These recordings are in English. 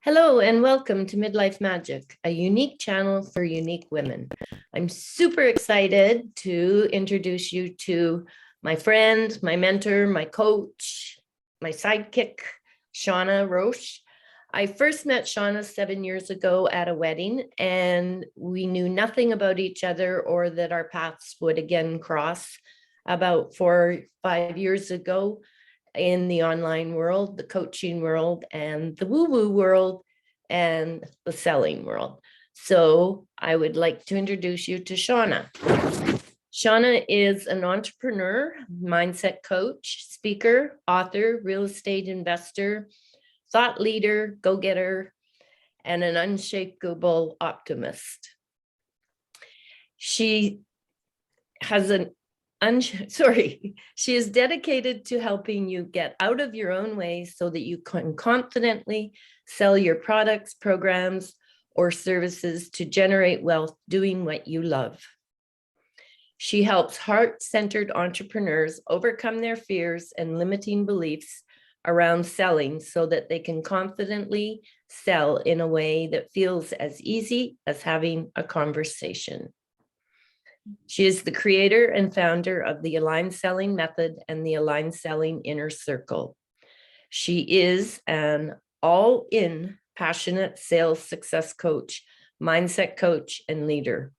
Hello and welcome to Midlife Magic, a unique channel for unique women. I'm super excited to introduce you to my friend, my mentor, my coach, my sidekick, Shawna Roch. I first met Shawna 7 years ago at a wedding, and we knew nothing about each other or that our paths would again cross about 4 or 5 years ago in the online world, the coaching world, and the woo-woo world, and the selling world. So I would like to introduce you to Shawna. Shawna is an entrepreneur, mindset coach, speaker, author, real estate investor, thought leader, go-getter, and an unshakable optimist. She is dedicated to helping you get out of your own way so that you can confidently sell your products, programs, or services to generate wealth doing what you love. She helps heart-centered entrepreneurs overcome their fears and limiting beliefs around selling so that they can confidently sell in a way that feels as easy as having a conversation. She is the creator and founder of the Aligned Selling Method and the Aligned Selling Inner Circle. She is an all-in passionate sales success coach, mindset coach, and leader.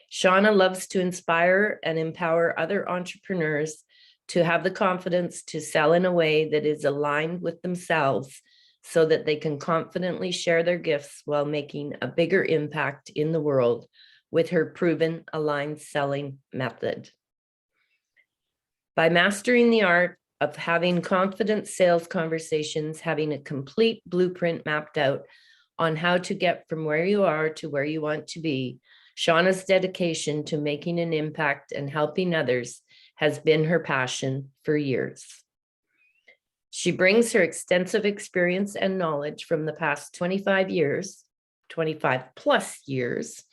Shawna loves to inspire and empower other entrepreneurs to have the confidence to sell in a way that is aligned with themselves so that they can confidently share their gifts while making a bigger impact in the world with her proven aligned selling method. By mastering the art of having confident sales conversations, having a complete blueprint mapped out on how to get from where you are to where you want to be, Shawna's dedication to making an impact and helping others has been her passion for years. She brings her extensive experience and knowledge from the past 25 plus years,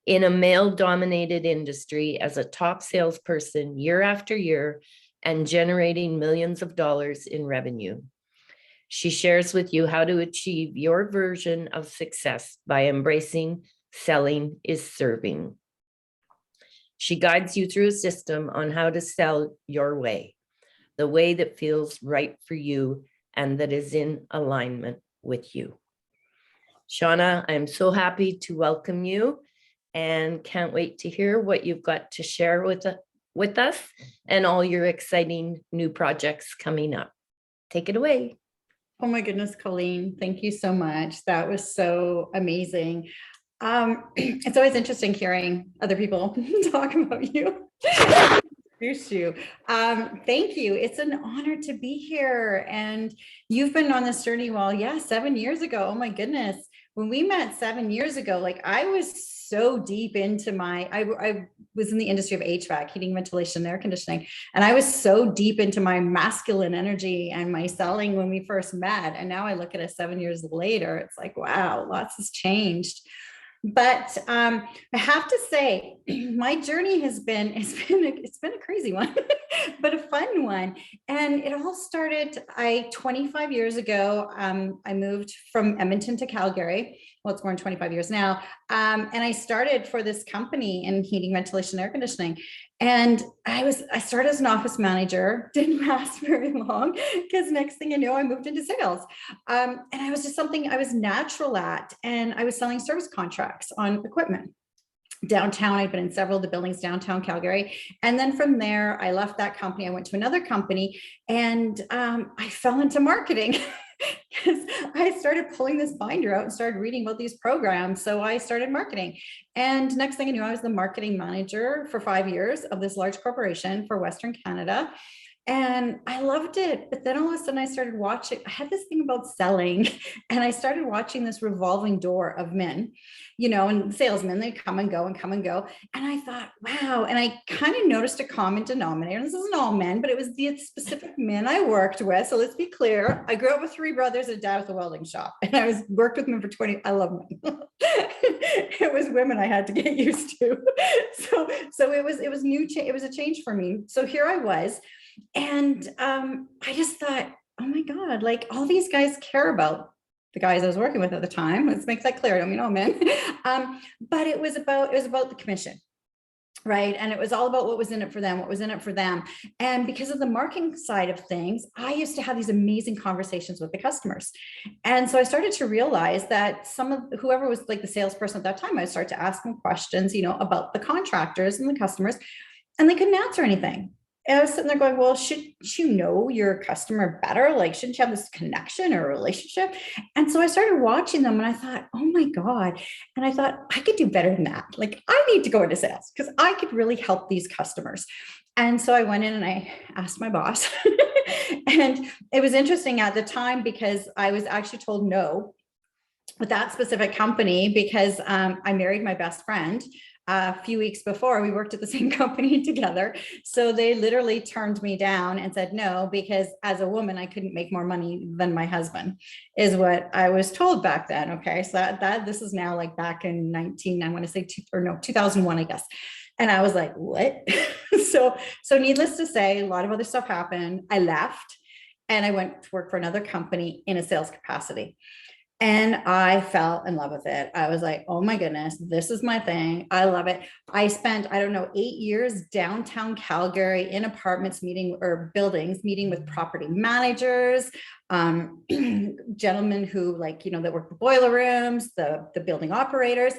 in a male-dominated industry as a top salesperson year after year and generating millions of dollars in revenue. She shares with you how to achieve your version of success by embracing selling is serving. She guides you through a system on how to sell your way, the way that feels right for you and that is in alignment with you. Shawna, I'm so happy to welcome you and can't wait to hear what you've got to share with us and all your exciting new projects coming up. Take it away. Oh my goodness, Colleen, thank you so much. That was so amazing. It's always interesting hearing other people talk about you. Introduce you. Thank you. It's an honor to be here. And you've been on this journey, 7 years ago. Oh my goodness. When we met 7 years ago, like I was so deep into I was in the industry of HVAC, heating, ventilation, air conditioning. And I was so deep into my masculine energy and my selling when we first met. And now I look at it 7 years later, it's like, wow, lots has changed. But I have to say, my journey it's been a crazy one, but a fun one. And it all started 25 years ago. I moved from Edmonton to Calgary. Well, it's more than 25 years now. And I started for this company in heating, ventilation, air conditioning. And I started as an office manager, didn't last very long because next thing you know, I moved into sales. And I was just something I was natural at, and I was selling service contracts on equipment. Downtown, I'd been in several of the buildings downtown Calgary. And then from there, I left that company. I went to another company and I fell into marketing because I started pulling this binder out and started reading about these programs. So I started marketing. And next thing I knew, I was the marketing manager for 5 years of this large corporation for Western Canada. And I loved it. But then all of a sudden I started watching, I had this thing about selling, and I started watching this revolving door of men, and salesmen, they come and go and come and go. And I thought, wow. And I kind of noticed a common denominator. And this isn't all men, but it was the specific men I worked with. So let's be clear. I grew up with 3 brothers and a dad with a welding shop. And I worked with men for 20. I love men. It was women I had to get used to. So it was new. It was a change for me. So here I was. And I just thought, oh my God, like all these guys care about the guys I was working with at the time. Let's make that clear. I don't mean all men. But it was about the commission. Right. And it was all about what was in it for them, what was in it for them. And because of the marketing side of things, I used to have these amazing conversations with the customers. And so I started to realize that some of whoever was like the salesperson at that time, I would start to ask them questions, about the contractors and the customers, and they couldn't answer anything. And I was sitting there going, well, should you know your customer better? Like, shouldn't you have this connection or relationship? And so I started watching them and I thought, oh my God. And I thought, I could do better than that. Like, I need to go into sales because I could really help these customers. And so I went in and I asked my boss. And it was interesting at the time because I was actually told no with that specific company because I married my best friend. A few weeks before, we worked at the same company together. So they literally turned me down and said no, because as a woman, I couldn't make more money than my husband, is what I was told back then. Okay. So that this is now like back in 2001, I guess. And I was like, what? So needless to say, a lot of other stuff happened. I left and I went to work for another company in a sales capacity. And I fell in love with it. I was like, oh my goodness, this is my thing. I love it. I spent, 8 years downtown Calgary in apartments buildings, meeting with property managers, gentlemen who that work the boiler rooms, the building operators.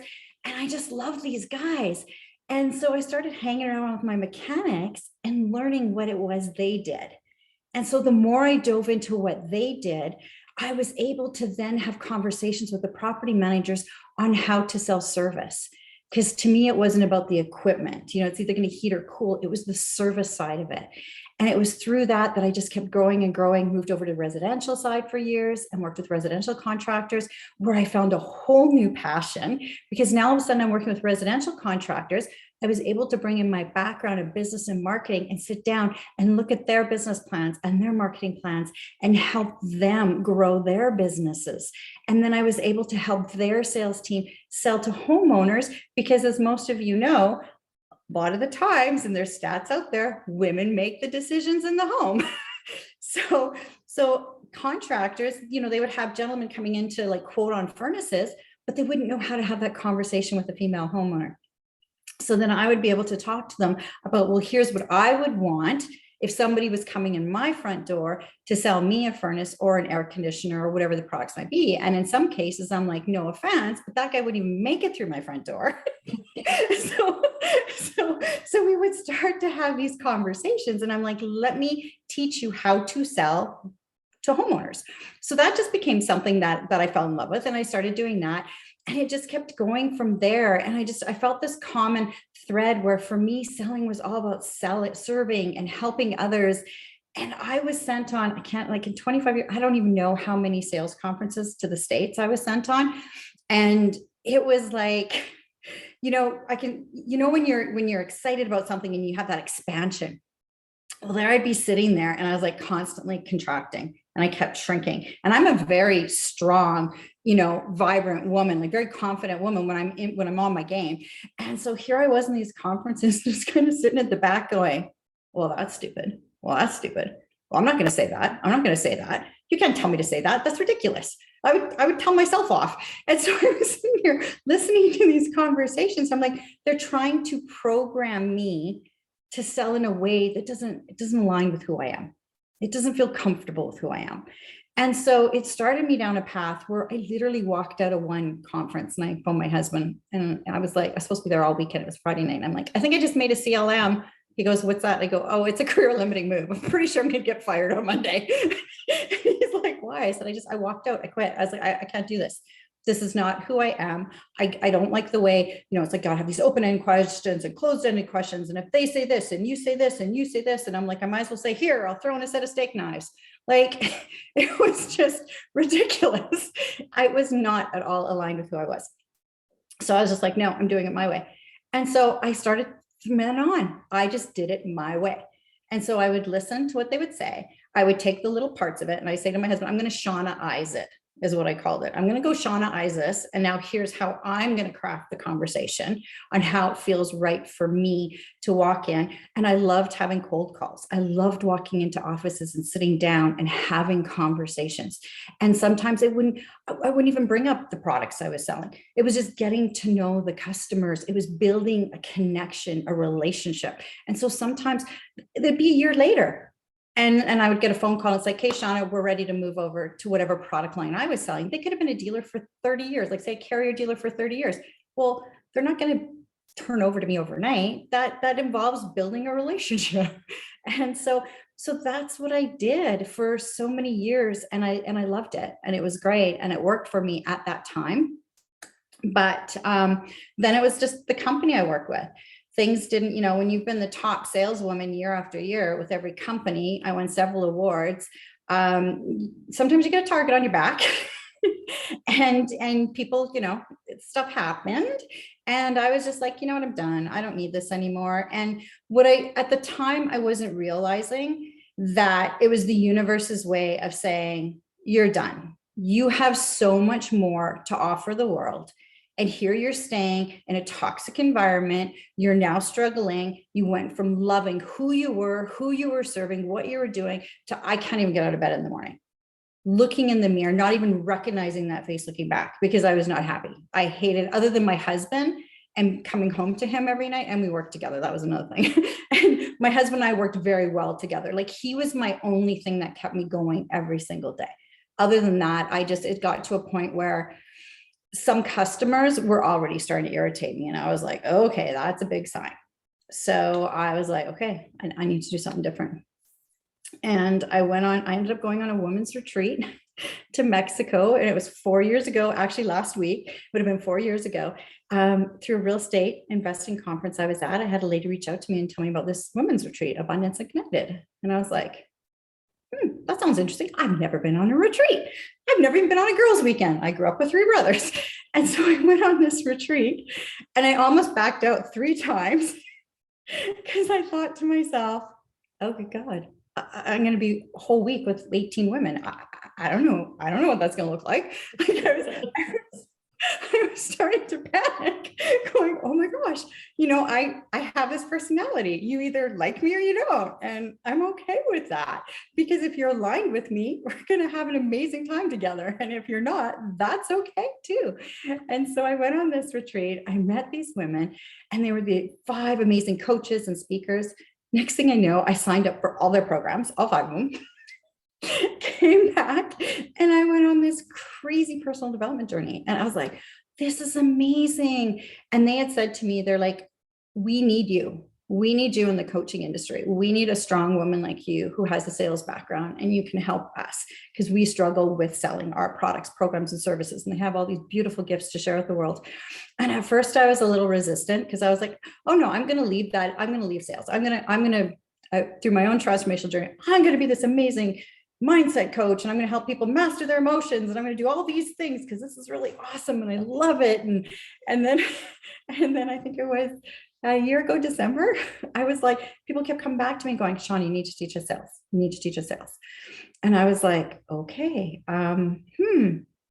And I just love these guys. And so I started hanging around with my mechanics and learning what it was they did. And so the more I dove into what they did, I was able to then have conversations with the property managers on how to sell service. Because to me, it wasn't about the equipment. It's either going to heat or cool. It was the service side of it. And it was through that I just kept growing and growing, moved over to the residential side for years and worked with residential contractors, where I found a whole new passion, because now all of a sudden I'm working with residential contractors. I was able to bring in my background in business and marketing and sit down and look at their business plans and their marketing plans and help them grow their businesses. And then I was able to help their sales team sell to homeowners, because as most of you know, a lot of the times, and there's stats out there, women make the decisions in the home. So contractors, they would have gentlemen coming in to quote on furnaces, but they wouldn't know how to have that conversation with a female homeowner. So then I would be able to talk to them about, well, here's what I would want if somebody was coming in my front door to sell me a furnace or an air conditioner or whatever the products might be. And in some cases, I'm like, no offense, but that guy wouldn't even make it through my front door. So we would start to have these conversations, and I'm like, let me teach you how to sell to homeowners. So that just became something that I fell in love with, and I started doing that. And it just kept going from there. And I felt this common thread where for me, selling was all about serving and helping others. And I was sent on, in 25 years, I don't even know how many sales conferences to the States I was sent on. And it was like, when you're excited about something and you have that expansion. Well, there I'd be sitting there and I was like constantly contracting, and I kept shrinking. And I'm a very strong, vibrant woman, like very confident woman when I'm on my game. And so here I was in these conferences, just kind of sitting at the back going, well, that's stupid. Well, that's stupid. Well, I'm not going to say that. I'm not going to say that. You can't tell me to say that. That's ridiculous. I would tell myself off. And so I was sitting here listening to these conversations. I'm like, they're trying to program me to sell in a way that doesn't align with who I am. It doesn't feel comfortable with who I am. And so it started me down a path where I literally walked out of one conference and I phoned my husband, and I was like, I was supposed to be there all weekend. It was Friday night. I'm like, I think I just made a CLM. He goes, what's that? I go, oh, it's a career limiting move. I'm pretty sure I'm going to get fired on Monday. He's like, why? I said, I walked out. I quit. I was like, I can't do this. This is not who I am. I don't like the way, it's like, I have these open-ended questions and closed-ended questions. And if they say this and you say this and you say this, and I'm like, I might as well say, here, I'll throw in a set of steak knives. Like, it was just ridiculous. I was not at all aligned with who I was. So I was just like, no, I'm doing it my way. And so I started from then on. I just did it my way. And so I would listen to what they would say. I would take the little parts of it and I say to my husband, I'm going to Shawna eyes it. is what I called it. I'm going to go Shawna-ize this. And now here's how I'm going to craft the conversation on how it feels right for me to walk in. And I loved having cold calls. I loved walking into offices and sitting down and having conversations. And sometimes I wouldn't even bring up the products I was selling. It was just getting to know the customers. It was building a connection, a relationship. And so sometimes it'd be a year later. And I would get a phone call. It's like, hey, Shawna, we're ready to move over to whatever product line I was selling. They could have been a dealer for 30 years, like say a carrier dealer for 30 years. Well, they're not going to turn over to me overnight. That involves building a relationship. And so that's what I did for so many years. And I loved it. And it was great. And it worked for me at that time. But then it was just the company I work with. Things didn't, when you've been the top saleswoman year after year with every company, I won several awards. Sometimes you get a target on your back and people, stuff happened. And I was just like, you know what, I'm done. I don't need this anymore. And at the time, I wasn't realizing that it was the universe's way of saying, you're done. You have so much more to offer the world. And here you're staying in a toxic environment. You're now struggling. You went from loving who you were serving, what you were doing, to I can't even get out of bed in the morning. Looking in the mirror, not even recognizing that face looking back, because I was not happy. I hated, other than my husband and coming home to him every night, and we worked together. That was another thing. And my husband and I worked very well together. Like he was my only thing that kept me going every single day. Other than that, it got to a point where some customers were already starting to irritate me. And I was like, okay, that's a big sign. So I was like, okay, I need to do something different. And I ended up going on a women's retreat to Mexico. And it was 4 years ago, actually last week, would have been 4 years ago, through a real estate investing conference I was at. I had a lady reach out to me and tell me about this women's retreat, Abundance and Connected. And I was like, that sounds interesting. I've never been on a retreat. I've never even been on a girls' weekend. I grew up with 3 brothers. And so I went on this retreat and I almost backed out 3 times because I thought to myself, oh my God, I'm going to be a whole week with 18 women. I don't know. I don't know what that's going to look like. I was starting to panic, going, oh my gosh, I have this personality. You either like me or you don't. And I'm okay with that, because if you're aligned with me, we're going to have an amazing time together. And if you're not, that's okay too. And so I went on this retreat. I met these women, and they were the 5 amazing coaches and speakers. Next thing I know, I signed up for all their programs, all 5 of them. Came back and I went on this crazy personal development journey. And I was like, this is amazing. And they had said to me, they're like, we need you. We need you in the coaching industry. We need a strong woman like you who has a sales background, and you can help us because we struggle with selling our products, programs, and services. And they have all these beautiful gifts to share with the world. And at first I was a little resistant because I was like, oh no, I'm going to leave that. I'm going to leave sales. I'm going to, through my own transformational journey, I'm going to be this amazing mindset coach, and I'm going to help people master their emotions, and I'm going to do all these things because this is really awesome and I love it. And then I think it was a year ago, December, I was like, people kept coming back to me going, Shawna, you need to teach us sales. You need to teach us sales. And I was like, okay, let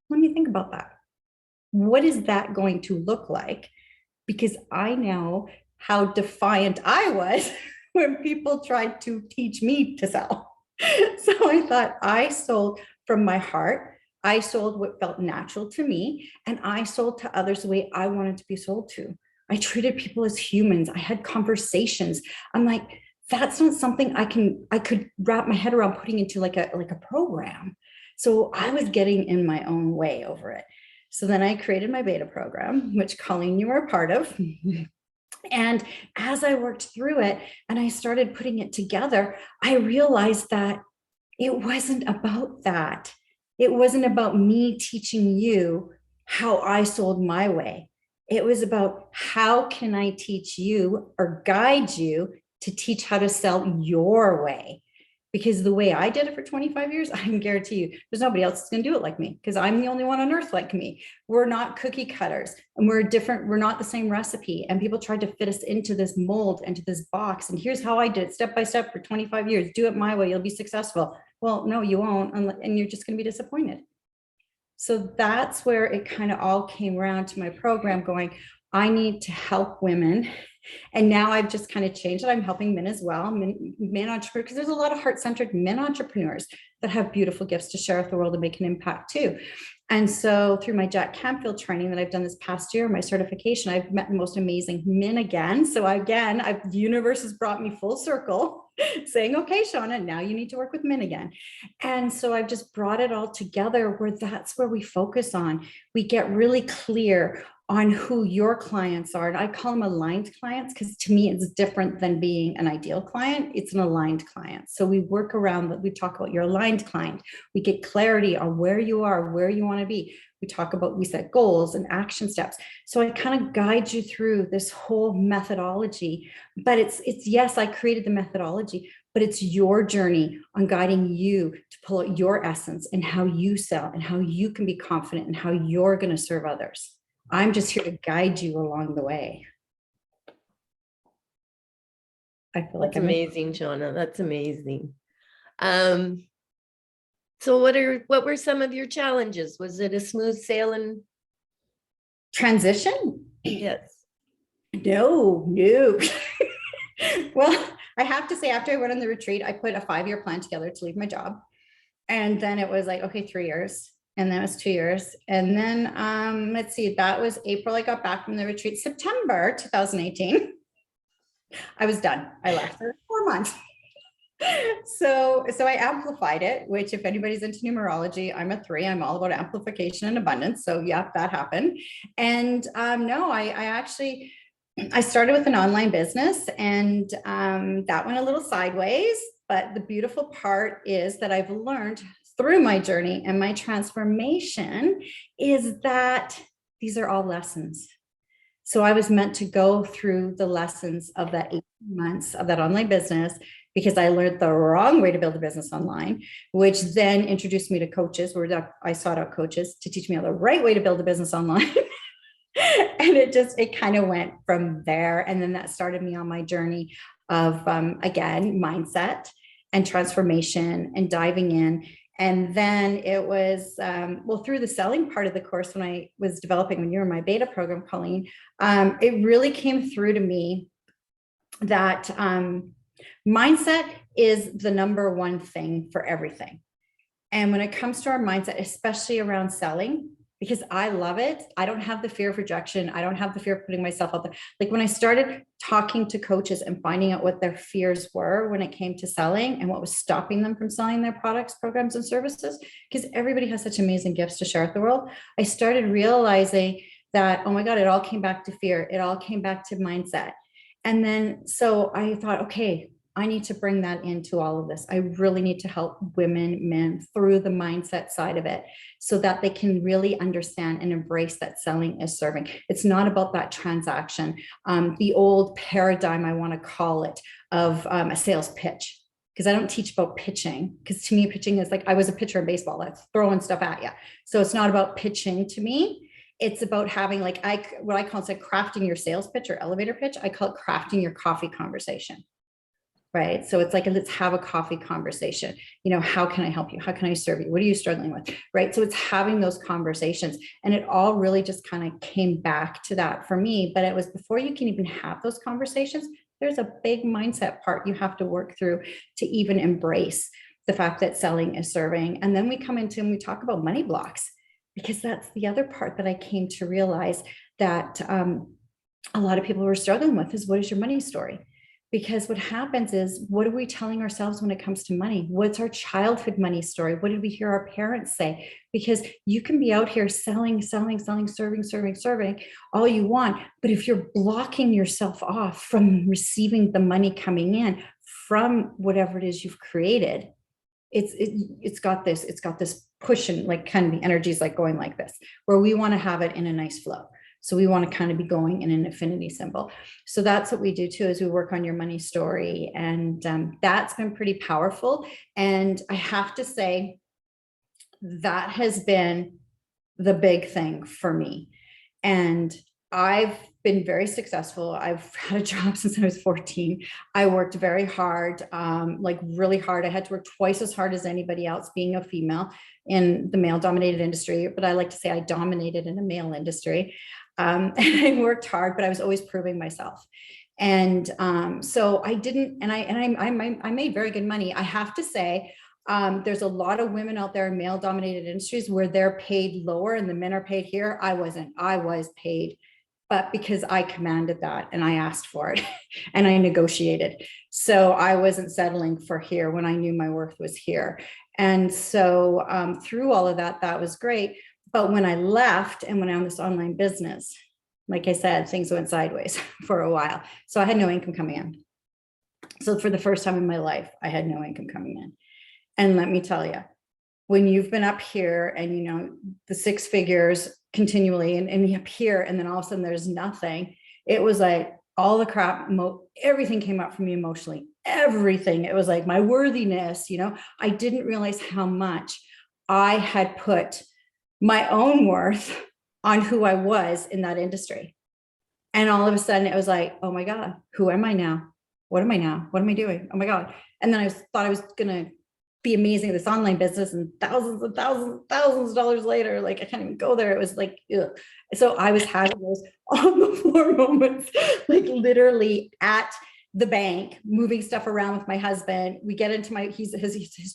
me think about that. What is that going to look like? Because I know how defiant I was when people tried to teach me to sell. So I thought, I sold from my heart. I sold what felt natural to me, and I sold to others the way I wanted to be sold to. I treated people as humans. I had conversations. I'm like, that's not something I could wrap my head around putting into like a program. So I was getting in my own way over it. So then I created my beta program, which Colleen, you were a part of. And as I worked through it and I started putting it together, I realized that it wasn't about that. It wasn't about me teaching you how I sold my way. It was about how can I teach you or guide you to teach how to sell your way. Because the way I did it for 25 years, I can guarantee you there's nobody else that's going to do it like me, because I'm the only one on earth like me. We're not cookie cutters, and we're different. We're not the same recipe. And people tried to fit us into this mold, into this box. And here's how I did it step by step for 25 years. Do it my way. You'll be successful. Well, no, you won't. And you're just going to be disappointed. So that's where it kind of all came around to my program going, I need to help women. And now I've just kind of changed it. I'm helping men as well, men entrepreneurs, because there's a lot of heart-centered men entrepreneurs that have beautiful gifts to share with the world and make an impact too. And so through my Jack Canfield training that I've done this past year, my certification, I've met the most amazing men again. So again, the universe has brought me full circle saying, okay, Shawna, now you need to work with men again. And so I've just brought it all together where that's where we focus on. We get really clear on who your clients are. And I call them aligned clients because to me, it's different than being an ideal client. It's an aligned client. So we work around that. We talk about your aligned client. We get clarity on where you are, where you want to be. We set goals and action steps. So I kind of guide you through this whole methodology, but it's yes, I created the methodology, but it's your journey on guiding you to pull out your essence and how you sell and how you can be confident and how you're going to serve others. I'm just here to guide you along the way. I feel like that's amazing, Shawna. That's amazing. So what were some of your challenges? Was it a smooth sailing transition? Yes. No. Well, I have to say, after I went on the retreat, I put a 5-year plan together to leave my job. And then it was like, okay, 3 years. And then it was 2 years. And then let's see, that was April. I got back from the retreat. September 2018. I was done. I left for 4 months. So I amplified it, which if anybody's into numerology, I'm a 3. I'm all about amplification and abundance. So yeah, that happened. And no, I started with an online business, and that went a little sideways. But the beautiful part is that I've learned through my journey and my transformation is that these are all lessons. So I was meant to go through the lessons of that 18 months of that online business because I learned the wrong way to build a business online, which then introduced me to coaches where I sought out coaches to teach me the right way to build a business online. And it kind of went from there. And then that started me on my journey of, again, mindset and transformation and diving in. And then it was, through the selling part of the course, when I was developing, when you were in my beta program, Colleen, it really came through to me that mindset is the number one thing for everything. And when it comes to our mindset, especially around selling, because I love it. I don't have the fear of rejection. I don't have the fear of putting myself out there. Like when I started talking to coaches and finding out what their fears were when it came to selling and what was stopping them from selling their products, programs, and services, because everybody has such amazing gifts to share with the world, I started realizing that, oh my God, it all came back to fear. It all came back to mindset. And then, so I thought, okay, I need to bring that into all of this. I really need to help women, men through the mindset side of it so that they can really understand and embrace that selling is serving. It's not about that transaction. The old paradigm, I want to call it, of a sales pitch. Because I don't teach about pitching, because to me, pitching is like, I was a pitcher in baseball, that's throwing stuff at you. So it's not about pitching to me. It's about having what I call crafting your sales pitch or elevator pitch. I call it crafting your coffee conversation. Right. So it's like, let's have a coffee conversation. How can I help you? How can I serve you? What are you struggling with? Right. So it's having those conversations. And it all really just kind of came back to that for me. But it was before you can even have those conversations, there's a big mindset part you have to work through to even embrace the fact that selling is serving. And then we come into and we talk about money blocks, because that's the other part that I came to realize that a lot of people were struggling with is, what is your money story? Because what happens is, what are we telling ourselves when it comes to money? What's our childhood money story? What did we hear our parents say? Because you can be out here selling, serving all you want. But if you're blocking yourself off from receiving the money coming in from whatever it is you've created, it's got this push and like kind of the energy is like going like this, where we want to have it in a nice flow. So we want to kind of be going in an infinity symbol. So that's what we do too, is we work on your money story. And that's been pretty powerful. And I have to say, that has been the big thing for me. And I've been very successful. I've had a job since I was 14. I worked very hard, like really hard. I had to work twice as hard as anybody else being a female in the male dominated industry. But I like to say I dominated in a male industry. And I worked hard, but I was always proving myself. And so I didn't, and I made very good money. I have to say, there's a lot of women out there in male dominated industries where they're paid lower and the men are paid here. I wasn't. I was paid, but because I commanded that and I asked for it and I negotiated. So I wasn't settling for here when I knew my worth was here. And so through all of that, that was great. But when I left and went on this online business, like I said, things went sideways for a while. So I had no income coming in. So for the first time in my life, I had no income coming in. And let me tell you, when you've been up here and, you know, the six figures continually and up here, and then all of a sudden there's nothing, it was like all the crap, everything came up for me emotionally, everything. It was like my worthiness, you know, I didn't realize how much I had put my own worth on who I was in that industry. And all of a sudden it was like, oh my God, who am I now? What am I now? What am I doing? Oh my God. And then I thought I was going to be amazing at this online business, and thousands and thousands and thousands of dollars later, like I can't even go there. It was like, ugh. So I was having those on the floor moments, like literally at the bank, moving stuff around with my husband. We get into my, his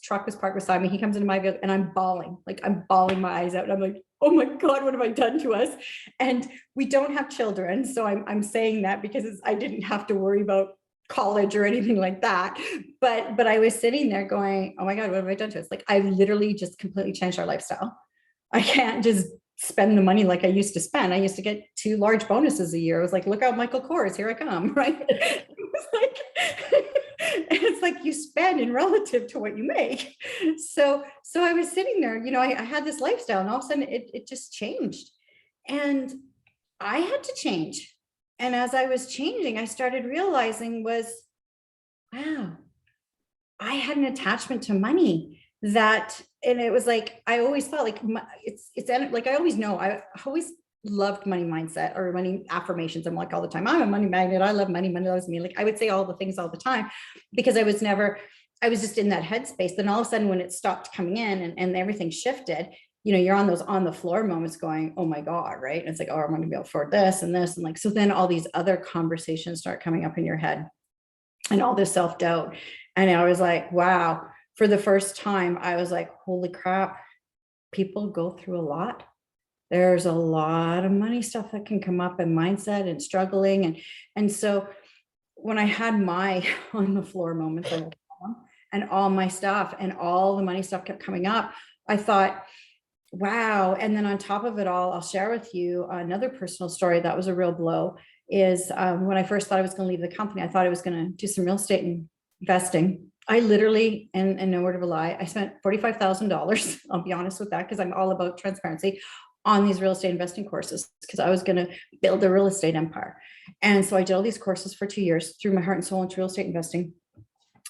truck was parked beside me. He comes into my vehicle and I'm bawling my eyes out. And I'm like, oh my God, what have I done to us? And we don't have children. So I'm saying that because I didn't have to worry about college or anything like that. But I was sitting there going, oh my God, what have I done to us? Like I literally just completely changed our lifestyle. I can't just spend the money like I used to spend. I used to get 2 large bonuses a year. I was like, look out, Michael Kors, here I come, right? It was like, it's like you spend in relative to what you make. So I was sitting there, you know, I had this lifestyle and all of a sudden it just changed. And I had to change. And as I was changing, I started realizing was, wow, I had an attachment to money that, and it was like, I always felt like it's like, I always know, I always loved money mindset or money affirmations. I'm like all the time, I'm a money magnet. I love money. Money loves me. Like I would say all the things all the time because I was just in that headspace. Then all of a sudden when it stopped coming in and everything shifted, you know, you're on those on the floor moments going, oh my God, right? And it's like, oh, I'm going to be able to afford this and this. And like, so then all these other conversations start coming up in your head and all this self-doubt. And I was like, wow, for the first time, I was like, holy crap, people go through a lot. There's a lot of money stuff that can come up and mindset and struggling. And so when I had my on the floor moments and all my stuff and all the money stuff kept coming up, I thought, wow. And then on top of it all, I'll share with you another personal story that was a real blow is when I first thought I was going to leave the company, I thought I was going to do some real estate investing. I literally, and no word of a lie, I spent $45,000. I'll be honest with that because I'm all about transparency on these real estate investing courses because I was going to build a real estate empire. And so I did all these courses for 2 years, threw my heart and soul into real estate investing.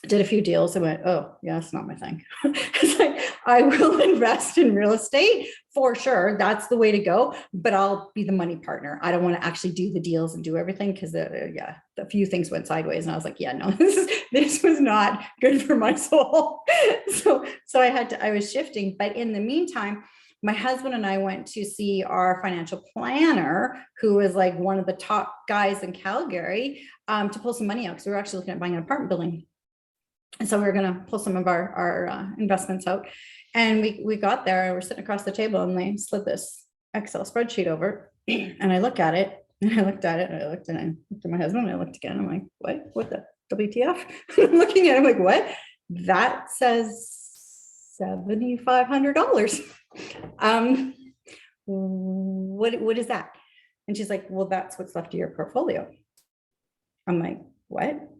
Did a few deals and went, oh yeah, that's not my thing. It's like, I will invest in real estate for sure. That's the way to go, but I'll be the money partner. I don't want to actually do the deals and do everything because a few things went sideways and I was like, yeah, no, this was not good for my soul. So I was shifting, but in the meantime, my husband and I went to see our financial planner, who was like one of the top guys in Calgary, to pull some money out because we were actually looking at buying an apartment building. And so we were going to pull some of our investments out. And we got there and we're sitting across the table and they slid this Excel spreadsheet over and I look at it and I looked at it and I looked at my husband and I looked again. I'm like, what the WTF? I'm looking at it, I'm like, what? That says $7,500. What is that? And she's like, well, that's what's left of your portfolio. I'm like, what?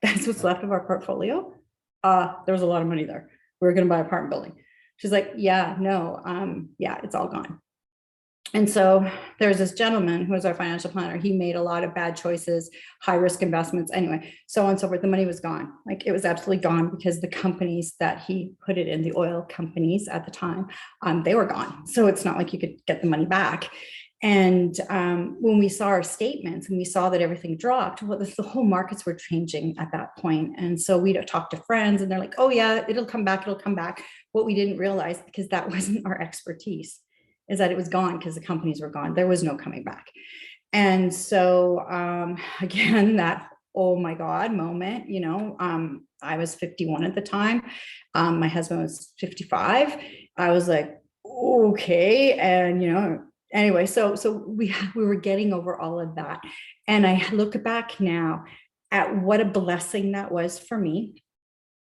That's what's left of our portfolio. There was a lot of money there. We were going to buy an apartment building. She's like, yeah, no, yeah, it's all gone. And so there's this gentleman who was our financial planner. He made a lot of bad choices, high risk investments. Anyway, so on and so forth. The money was gone. Like it was absolutely gone because the companies that he put it in, the oil companies at the time, they were gone. So it's not like you could get the money back. And when we saw our statements and we saw that everything dropped, well, the whole markets were changing at that point. And so we talked to friends and they're like, oh yeah, it'll come back, it'll come back. What we didn't realize, because that wasn't our expertise, is that it was gone because the companies were gone. There was no coming back. And so again, that oh my God moment, I was 51 at the time. My husband was 55. I was like, okay. And, anyway, so we were getting over all of that. And I look back now at what a blessing that was for me,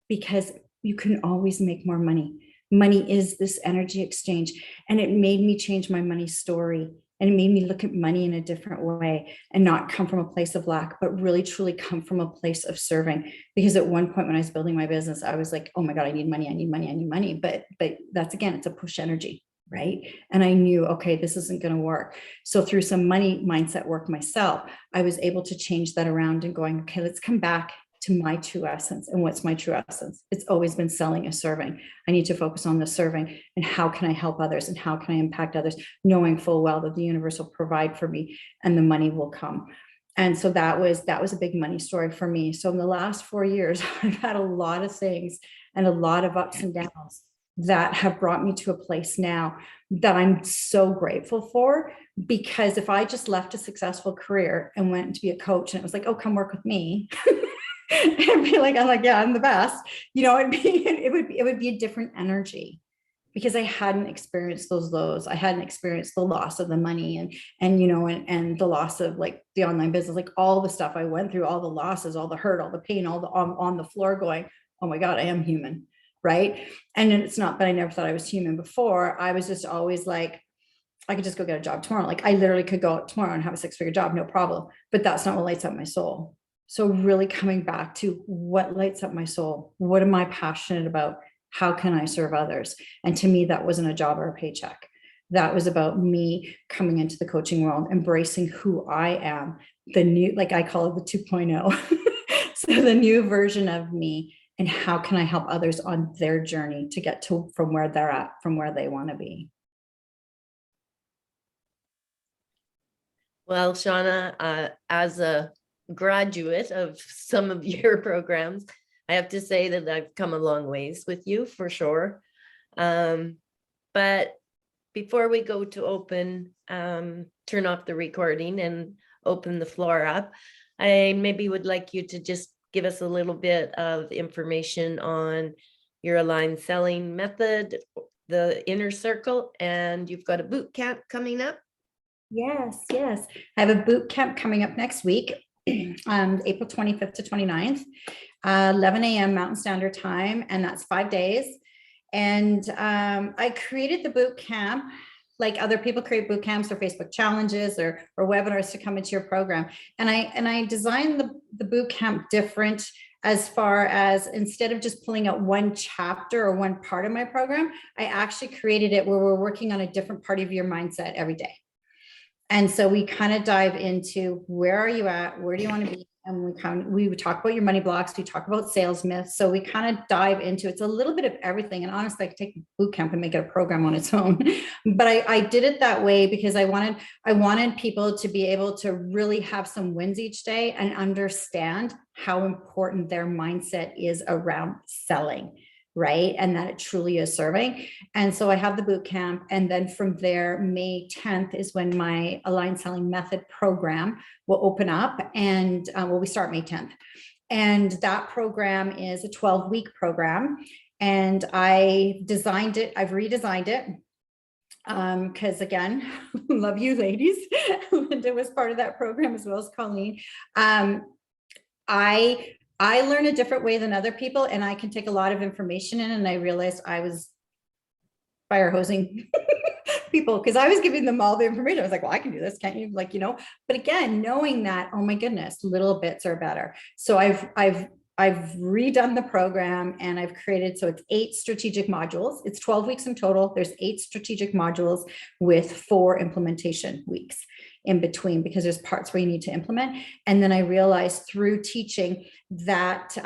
because you can always make more money. Money is this energy exchange. And it made me change my money story. And it made me look at money in a different way and not come from a place of lack, but really truly come from a place of serving. Because at one point when I was building my business, I was like, oh my God, I need money, I need money, I need money. But that's, again, it's a push energy, right? And I knew, okay, this isn't going to work. So through some money mindset work myself, I was able to change that around and going, okay, let's come back to my true essence. And what's my true essence? It's always been selling and serving. I need to focus on the serving and how can I help others and how can I impact others, knowing full well that the universe will provide for me and the money will come. And so that was a big money story for me. So in the last 4 years, I've had a lot of things and a lot of ups and downs that have brought me to a place now that I'm so grateful for. Because if I just left a successful career and went to be a coach and it was like, oh, come work with me. And be like, I'm like, yeah, I'm the best. It would be a different energy, because I hadn't experienced those lows. I hadn't experienced the loss of the money and the loss of like the online business, like all the stuff I went through, all the losses, all the hurt, all the pain, all the on the floor going, oh my God, I am human. Right. And it's not that I never thought I was human before. I was just always like, I could just go get a job tomorrow. Like I literally could go out tomorrow and have a 6-figure job, no problem. But that's not what lights up my soul. So really coming back to what lights up my soul. What am I passionate about? How can I serve others? And to me, that wasn't a job or a paycheck. That was about me coming into the coaching world, embracing who I am, the new, like I call it the 2.0. So the new version of me, and how can I help others on their journey to get to from where they're at, from where they want to be. Well, Shawna, as a graduate of some of your programs, I have to say that I've come a long ways with you for sure. But before we go to turn off the recording and open the floor up, I maybe would like you to just give us a little bit of information on your aligned selling method, the inner circle, and you've got a boot camp coming up. Yes. I have a boot camp coming up next week, April 25th to 29th, 11 a.m. Mountain Standard Time, and that's 5 days. And I created the boot camp like other people create boot camps or Facebook challenges or webinars to come into your program. And I designed the boot camp different, as far as instead of just pulling out one chapter or one part of my program, I actually created it where we're working on a different part of your mindset every day. And so we kind of dive into where are you at? Where do you want to be? And we would talk about your money blocks. We talk about sales myths. So we kind of dive into, it's a little bit of everything. And honestly, I could take boot camp and make it a program on its own. But I did it that way because I wanted people to be able to really have some wins each day and understand how important their mindset is around selling. Right. And that it truly is serving. And so I have the boot camp. And then from there, May 10th is when my Aligned Selling Method program will open up. And we start May 10th. And that program is a 12-week program. And I designed it, I've redesigned it. Because again, love you ladies. Linda was part of that program as well as Colleen. I learn a different way than other people, and I can take a lot of information in, and I realized I was fire hosing people because I was giving them all the information. I was like, well, I can do this, can't you? Like, but again, knowing that, oh my goodness, little bits are better. So I've redone the program and I've created, so it's 8 strategic modules. It's 12 weeks in total. There's 8 strategic modules with 4 implementation weeks in between, because there's parts where you need to implement. And then I realized through teaching that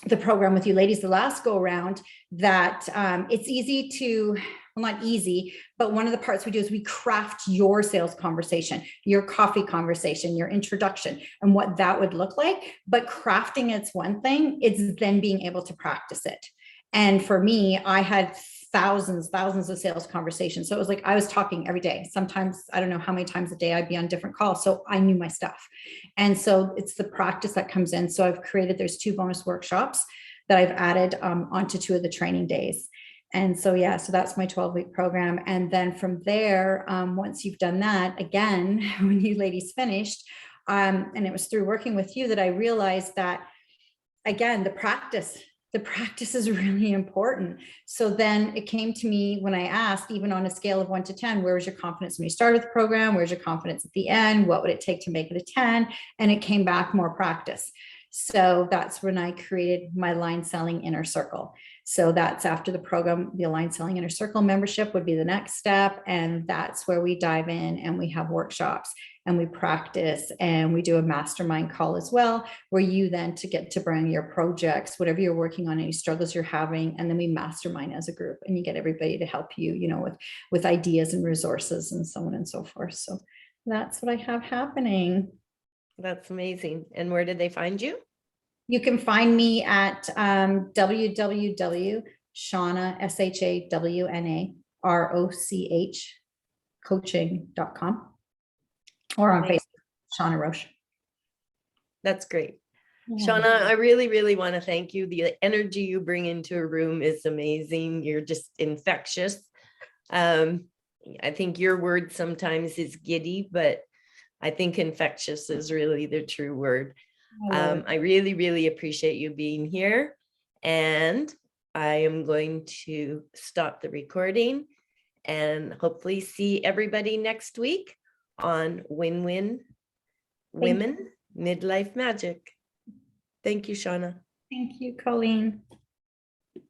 the program with you ladies the last go around that it's easy to well, not easy, but one of the parts we do is we craft your sales conversation, your coffee conversation, your introduction, and what that would look like. But crafting it's one thing, it's then being able to practice it. And for me, I had thousands of sales conversations. So it was like I was talking every day. Sometimes I don't know how many times a day I'd be on different calls. So I knew my stuff. And so it's the practice that comes in. So I've created, there's 2 bonus workshops that I've added onto 2 of the training days. And so, yeah, so that's my 12-week program. And then from there, once you've done that, again, when you ladies finished, and it was through working with you that I realized that, again, the practice is really important. So then it came to me when I asked, even on a scale of 1 to 10, where was your confidence when you started the program? Where's your confidence at the end? What would it take to make it a 10? And it came back more practice. So that's when I created my Line Selling Inner Circle. So that's after the program, the Line Selling Inner Circle membership would be the next step. And that's where we dive in and we have workshops and we practice and we do a mastermind call as well, where you then to get to bring your projects, whatever you're working on, any struggles you're having, and then we mastermind as a group and you get everybody to help you, you know, with ideas and resources and so on and so forth. So that's what I have happening. That's amazing. And where did they find you? You can find me at www.shawna, SHAWNA, coaching.com or on Facebook, Shawna Roch. That's great. Yeah. Shawna, I really, really want to thank you. The energy you bring into a room is amazing. You're just infectious. I think your word sometimes is giddy, but I think infectious is really the true word. I really, really appreciate you being here. And I am going to stop the recording and hopefully see everybody next week on Win-Win Women Midlife Magic. Thank you, Shawna. Thank you, Colleen.